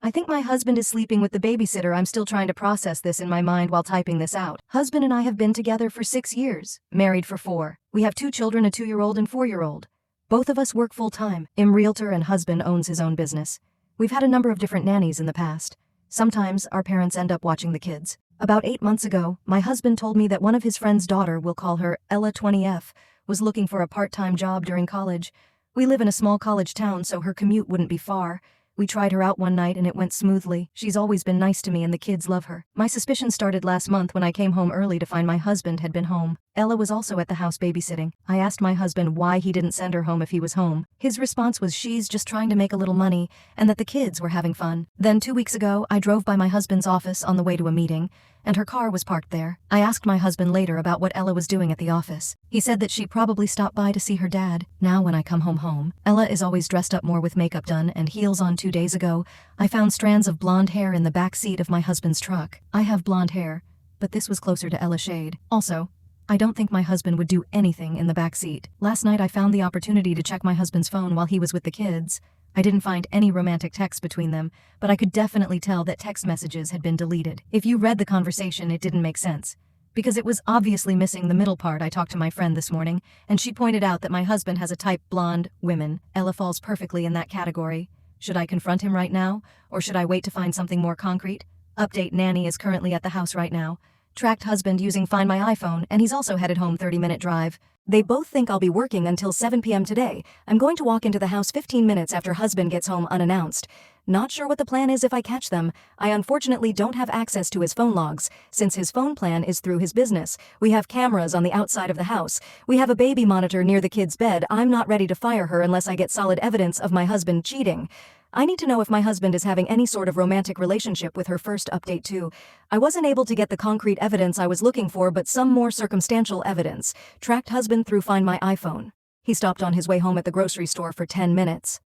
I think my husband is sleeping with the babysitter. I'm still trying to process this in my mind while typing this out. Husband and I have been together for 6 years, married for 4. We have 2 children, a 2-year-old and 4-year-old. Both of us work full-time. I'm realtor and husband owns his own business. We've had a number of different nannies in the past. Sometimes our parents end up watching the kids. About 8 months ago, my husband told me that one of his friend's daughter, we'll call her Ella 20F, was looking for a part-time job during college. We live in a small college town, so her commute wouldn't be far. We tried her out one night and it went smoothly. She's always been nice to me and the kids love her. My suspicion started last month when I came home early to find my husband had been home. Ella was also at the house babysitting. I asked my husband why he didn't send her home if he was home. His response was she's just trying to make a little money and that the kids were having fun. Then 2 weeks ago, I drove by my husband's office on the way to a meeting, and her car was parked there. I asked my husband later about what Ella was doing at the office. He said that she probably stopped by to see her dad. Now when I come home, Ella is always dressed up more with makeup done and heels on. 2 days ago, I found strands of blonde hair in the back seat of my husband's truck. I have blonde hair, but this was closer to Ella's shade. Also, I don't think my husband would do anything in the back seat. Last night I found the opportunity to check my husband's phone while he was with the kids. I didn't find any romantic texts between them, but I could definitely tell that text messages had been deleted. If you read the conversation, it didn't make sense, because it was obviously missing the middle part. I talked to my friend this morning, and she pointed out that my husband has a type blonde women. Ella falls perfectly in that category. Should I confront him right now, or should I wait to find something more concrete? Update: nanny is currently at the house right now. Tracked husband using Find My iPhone, and he's also headed home 30-minute drive. They both think I'll be working until 7 p.m. today. I'm going to walk into the house 15 minutes after husband gets home unannounced. Not sure what the plan is if I catch them. I unfortunately don't have access to his phone logs, since his phone plan is through his business. We have cameras on the outside of the house. We have a baby monitor near the kid's bed. I'm not ready to fire her unless I get solid evidence of my husband cheating. I need to know if my husband is having any sort of romantic relationship with her. First update too. I wasn't able to get the concrete evidence I was looking for, but some more circumstantial evidence. Tracked husband through Find My iPhone. He stopped on his way home at the grocery store for 10 minutes.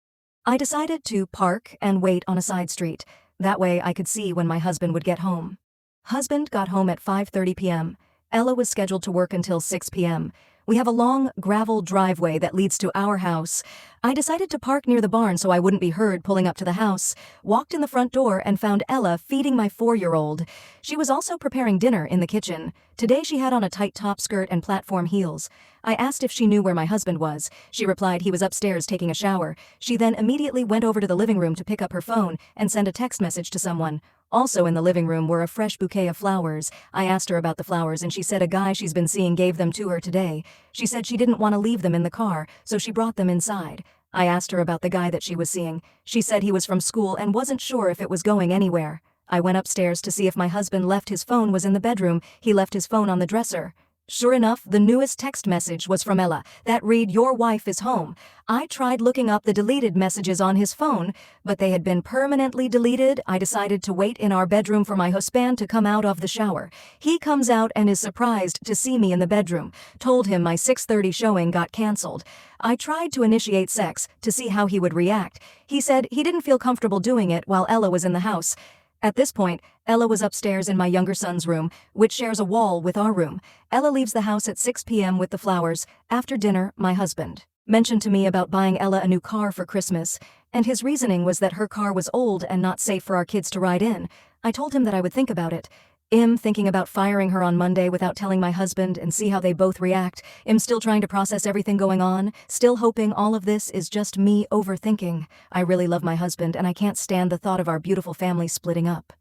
I decided to park and wait on a side street. That way I could see when my husband would get home. Husband got home at 5:30 p.m. Ella was scheduled to work until 6 p.m. We have a long gravel driveway that leads to our house. I decided to park near the barn so I wouldn't be heard pulling up to the house, walked in the front door and found Ella feeding my 4-year-old. She was also preparing dinner in the kitchen. Today she had on a tight top skirt and platform heels. I asked if she knew where my husband was. She replied he was upstairs taking a shower. She then immediately went over to the living room to pick up her phone and send a text message to someone. Also in the living room were a fresh bouquet of flowers. I asked her about the flowers and she said a guy she's been seeing gave them to her today. She said she didn't want to leave them in the car, so she brought them inside. I asked her about the guy that she was seeing. She said he was from school and wasn't sure if it was going anywhere. I went upstairs to see if my husband left his phone was in the bedroom. He left his phone on the dresser. Sure enough, the newest text message was from Ella that read, "Your wife is home." I tried looking up the deleted messages on his phone, but they had been permanently deleted. I decided to wait in our bedroom for my husband to come out of the shower. He comes out and is surprised to see me in the bedroom. Told him my 6:30 showing got canceled. I tried to initiate sex to see how he would react. He said he didn't feel comfortable doing it while Ella was in the house. At this point, Ella was upstairs in my younger son's room, which shares a wall with our room. Ella leaves the house at 6 p.m. with the flowers. After dinner, my husband mentioned to me about buying Ella a new car for Christmas, and his reasoning was that her car was old and not safe for our kids to ride in. I told him that I would think about it. I'm thinking about firing her on Monday without telling my husband and see how they both react. I'm still trying to process everything going on, still hoping all of this is just me overthinking. I really love my husband and I can't stand the thought of our beautiful family splitting up.